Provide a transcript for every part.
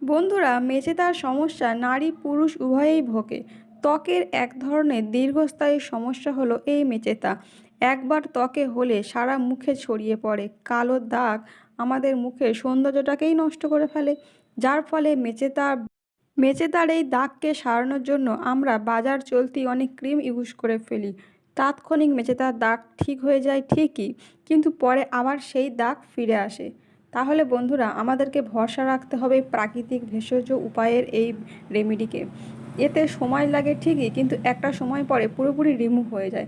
বন্ধুরা, মেচেদার সমস্যা নারী পুরুষ উভয়েই ভোগে। ত্বকের এক ধরনের দীর্ঘস্থায়ী সমস্যা হলো এই মেচেতা। একবার ত্বকে হলে সারা মুখে ছড়িয়ে পড়ে। কালো দাগ আমাদের মুখের সৌন্দর্যটাকেই নষ্ট করে ফেলে, যার ফলে মেচেদার এই দাগকে সারানোর জন্য আমরা বাজার চলতি অনেক ক্রিম ইউজ করে ফেলি। তাৎক্ষণিক মেচেদার দাগ ঠিক হয়ে যায় ঠিকই, কিন্তু পরে আবার সেই দাগ ফিরে আসে। তাহলে বন্ধুরা, আমাদেরকে ভরসা রাখতে হবে প্রাকৃতিক ভেষজ উপায়ের এই রেমেডিকে। এতে সময় লাগে ঠিকই, কিন্তু একটা সময় পরে পুরোপুরি রিমুভ হয়ে যায়।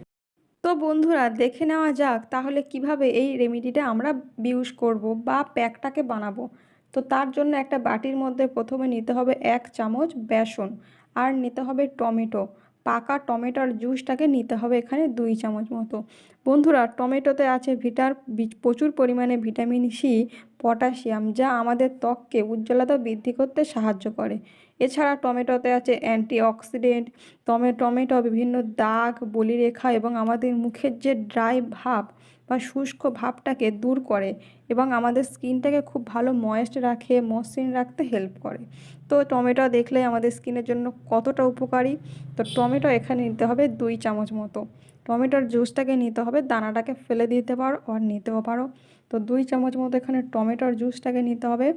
তো বন্ধুরা, দেখে নেওয়া যাক তাহলে কিভাবে এই রেমেডিটা আমরা ইউজ করব বা প্যাকটাকে বানাবো। তো তার জন্য একটা বাটির মধ্যে প্রথমে নিতে হবে 1 চামচ বেসন, আর নিতে হবে টমেটো। পাকা টমেটোর জুসটাকে নিতে হবে এখানে 2 চামচ মতো। বন্ধুরা, টমেটোতে আছে প্রচুর পরিমাণে ভিটামিন সি, পটাশিয়াম, যা আমাদের ত্বককে উজ্জ্বলতা বৃদ্ধি করতে সাহায্য করে। এছাড়া টমেটোতে আছে অ্যান্টিঅক্সিডেন্ট। টমেটো বিভিন্ন দাগ, বলিরেখা এবং আমাদের মুখের যে ড্রাই ভাব বা শুষ্ক ভাবটাকে দূর করে এবং আমাদের স্কিনটাকে খুব ভালো ময়েস্ট রাখে, মসৃণ রাখতে হেল্প করে। তো টমেটো দেখলে আমাদের স্কিনের জন্য কতটা উপকারী। তো টমেটো এখানে নিতে হবে 2 চামচ মতো। টমেটোর জুসটাকে নিতে হবে, দানাটাকে ফেলে দিতে পারো আর নিতেও পারো। তো 2 চামচ মতো এখানে টমেটোর জুসটাকে নিতে হবে।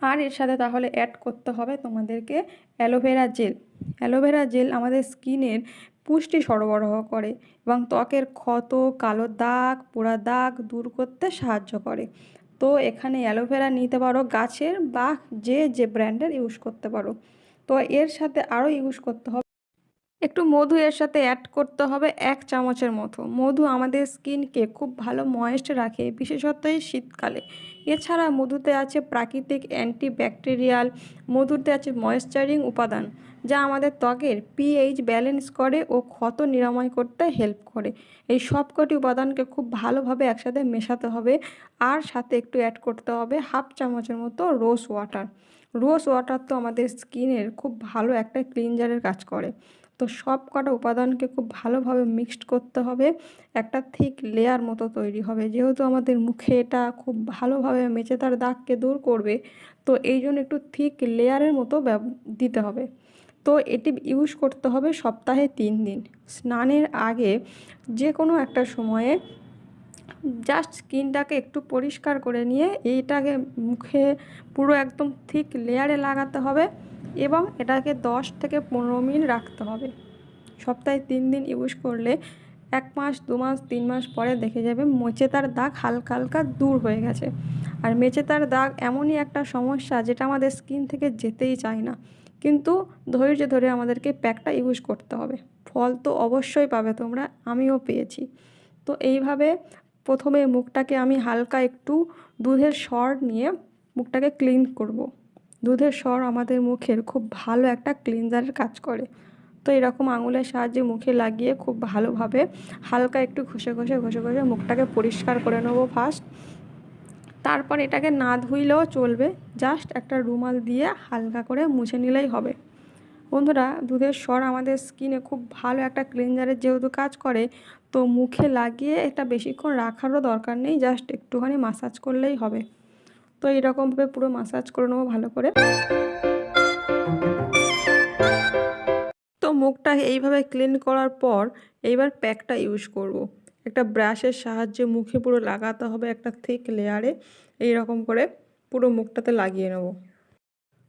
আর এর সাথে তাহলে অ্যাড করতে হবে তোমাদেরকে অ্যালোভেরা জেল। অ্যালোভেরা জেল আমাদের স্কিনের পুষ্টি সরবরাহ করে এবং ত্বকের ক্ষত, কালো দাগ, পোড়া দাগ দূর করতে সাহায্য করে। তো এখানে অ্যালোভেরা নিতে পারো গাছের, বা যে ব্র্যান্ডের ইউজ করতে পারো। তো এর সাথে আরও ইউজ করতে হবে একটু মধু, এর সাথে অ্যাড করতে হবে 1 চামচের মতো। মধু আমাদের স্কিনকে খুব ভালো ময়েস্ট রাখে, বিশেষত এই শীতকালে। এছাড়া মধুতে আছে প্রাকৃতিক অ্যান্টিব্যাকটেরিয়াল। মধুতে আছে ময়েশ্চারিং উপাদান, যা আমাদের ত্বকের পিএইচ ব্যালেন্স করে ও ক্ষত নিরাময় করতে হেল্প করে। এই সবকটি উপাদানকে খুব ভালোভাবে একসাথে মেশাতে হবে। আর সাথে একটু অ্যাড করতে হবে 1/2 চামচের মতো রোজ ওয়াটার। রোজ ওয়াটার তো আমাদের স্কিনের খুব ভালো একটা ক্লিনজারের কাজ করে। তো সব কটা উপাদানকে খুব ভালোভাবে মিক্সড করতে হবে, একটা থিক লেয়ার মতো তৈরি হবে। যেহেতু আমাদের মুখে এটা খুব ভালোভাবে মেচেদার দাগকে দূর করবে, তো এই জন্য একটু থিক লেয়ারের মতো দিতে হবে। তো এটি ইউজ করতে হবে সপ্তাহে 3 দিন। স্নানের আগে যে কোনো একটা সময়ে জাস্ট স্কিনটাকে একটু পরিষ্কার করে নিয়ে এইটাকে মুখে পুরো একদম থিক লেয়ারে লাগাতে হবে এবং এটাকে 10 থেকে 15 মিনিট রাখতে হবে। সপ্তাহে 3 দিন ইউজ করলে 1 মাস, 2 মাস, 3 মাস পরে দেখে যাবে মেচেদার দাগ হালকা হালকা দূর হয়ে গেছে। আর মেচেদার দাগ এমনই একটা সমস্যা যেটা আমাদের স্কিন থেকে যেতেই চায় না, কিন্তু ধৈর্য ধরে আমাদেরকে প্যাকটা ইউজ করতে হবে। ফল তো অবশ্যই পাবে তোমরা, আমিও পেয়েছি। তো এইভাবে প্রথমে মুখটাকে আমি হালকা একটু দুধের সর নিয়ে মুখটাকে ক্লিন করব। দুধের সর আমাদের মুখের খুব ভালো একটা ক্লিনজারের কাজ করে। তো এরকম আঙুলের সাহায্যে মুখে লাগিয়ে খুব ভালোভাবে হালকা একটু ঘষে ঘষে ঘষে ঘষে মুখটাকে পরিষ্কার করে নেবো ফার্স্ট। তারপর এটাকে না ধুইলেও চলবে, জাস্ট একটা রুমাল দিয়ে হালকা করে মুছে নিলেই হবে। বন্ধুরা, দুধের স্বর আমাদের স্কিনে খুব ভালো একটা ক্লিনজারের যেহেতু কাজ করে, তো মুখে লাগিয়ে এটা বেশিক্ষণ রাখারও দরকার নেই, জাস্ট একটুখানি মাসাজ করলেই হবে। তো এরকমভাবে পুরো মাসাজ করে নেবো ভালো করে। তো মুখটা এইভাবে ক্লিন করার পর এইবার প্যাকটা ইউজ করব। একটা ব্রাশের সাহায্যে মুখে পুরো লাগাতে হবে একটা থিক লেয়ারে, এইরকম করে পুরো মুখটাতে লাগিয়ে নেব।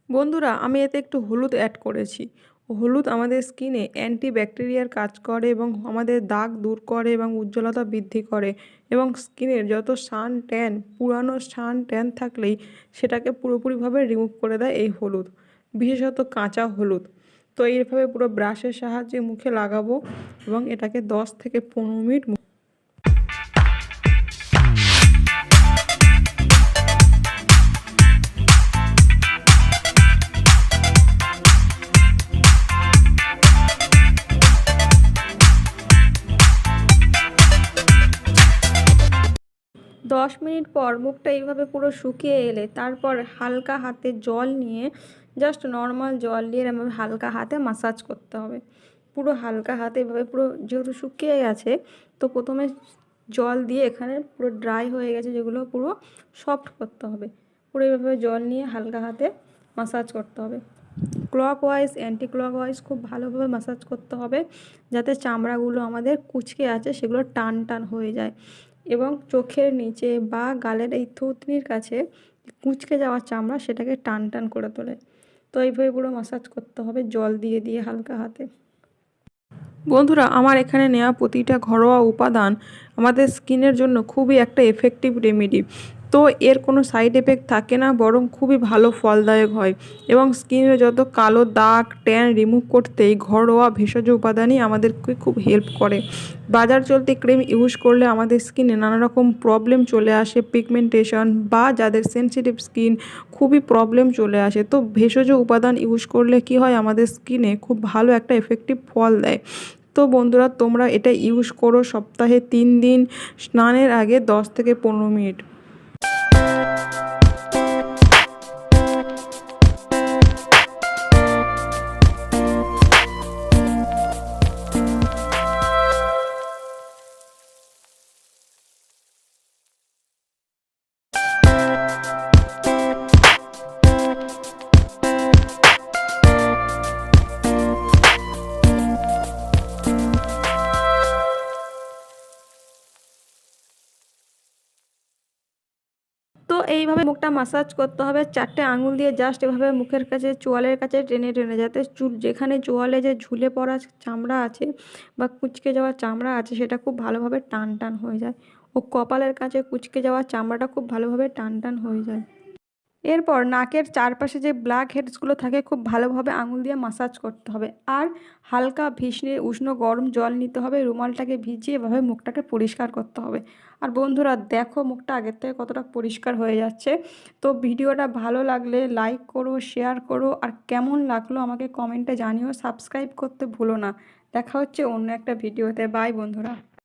বন্ধুরা, আমি এতে একটু হলুদ অ্যাড করেছি। হলুদ আমাদের স্কিনে অ্যান্টিব্যাকটেরিয়ার কাজ করে এবং আমাদের দাগ দূর করে এবং উজ্জ্বলতা বৃদ্ধি করে এবং স্কিনের যত সান ট্যান, পুরানো সান ট্যান থাকলেই সেটাকে পুরোপুরিভাবে রিমুভ করে দেয় এই হলুদ, বিশেষত কাঁচা হলুদ। তো এইভাবে পুরো ব্রাশের সাহায্যে মুখে লাগাবো এবং এটাকে 10 থেকে 15 মিনিট 10 মিনিট পর মুখটা এইভাবে পুরো শুকিয়ে এলে তারপর হালকা হাতে জল নিয়ে, জাস্ট নর্মাল জল দিয়ে এভাবে হালকা হাতে মাসাজ করতে হবে। পুরো হালকা হাতে এভাবে পুরো, যেহেতু শুকিয়ে গেছে, তো প্রথমে জল দিয়ে এখানে পুরো ড্রাই হয়ে গেছে যেগুলো পুরো সফট করতে হবে। পুরো এইভাবে জল নিয়ে হালকা হাতে মাসাজ করতে হবে। ক্লকওয়াইজ অ্যান্টি ক্লকওয়াইজ খুব ভালোভাবে মাসাজ করতে হবে, যাতে চামড়াগুলো আমাদের কুঁচকে আছে সেগুলো টান টান হয়ে যায়, এবং চোখের নিচে বা গালের এই থুতনির কাছে কুঁচকে যাওয়া চামড়া সেটাকে টান টান করে তোলে। তো এইভাবে পুরো মাসাজ করতে হবে জল দিয়ে দিয়ে হালকা হাতে। বন্ধুরা, আমার এখানে নেওয়া প্রতিটা ঘরোয়া উপাদান আমাদের স্কিনের জন্য খুবই একটা এফেক্টিভ রেমেডি। তো এর কোনো সাইড এফেক্ট থাকে না, বরং খুবই ভালো ফলদায়ক হয়, এবং স্কিনের যত কালো দাগ ট্যান রিমুভ করতে এই ঘরোয়া ভেষজ উপাদানই আমাদেরকে খুব হেল্প করে। বাজার চলতি ক্রিম ইউজ করলে আমাদের স্কিনে নানা রকম প্রবলেম চলে আসে, পিগমেন্টেশন বা যাদের সেনসিটিভ স্কিন খুবই প্রবলেম চলে আসে। তো ভেষজ উপাদান ইউজ করলে কি হয়, আমাদের স্কিনে খুব ভালো একটা এফেক্টিভ ফল দেয়। তো বন্ধুরা, তোমরা এটা ইউজ করো সপ্তাহে 3 দিন, স্নানের আগে 10 থেকে 15 মিনিট। তো এইভাবে মুখটা মাসাজ করতে হবে, 4টে আঙুল দিয়ে জাস্ট এভাবে মুখের কাছে চোয়ালের কাছে টেনে টেনে, যাতে চুল যেখানে চোয়ালে যে ঝুলে পড়া চামড়া আছে বা কুঁচকে যাওয়া চামড়া আছে সেটা খুব ভালোভাবে টান টান হয়ে যায়, ও কপালের কাছে কুঁচকে যাওয়া চামড়াটা খুব ভালোভাবে টান টান হয়ে যায়। এরপর নাকের চারপাশে যে ব্ল্যাক হেডসগুলো থাকে খুব ভালোভাবে আঙুল দিয়ে মাসাজ করতে হবে, আর হালকা ভিসনে উষ্ণ গরম জল নিতে হবে, রুমালটাকে ভিজিয়ে এভাবে মুখটাকে পরিষ্কার করতে হবে। আর বন্ধুরা দেখো, মুখটা আগের থেকে কতটা পরিষ্কার হয়ে যাচ্ছে। তো ভিডিওটা ভালো লাগলে লাইক করো, শেয়ার করো, আর কেমন লাগলো আমাকে কমেন্টে জানিও। সাবস্ক্রাইব করতে ভুলো না। দেখা হচ্ছে অন্য একটা ভিডিওতে। বাই বন্ধুরা।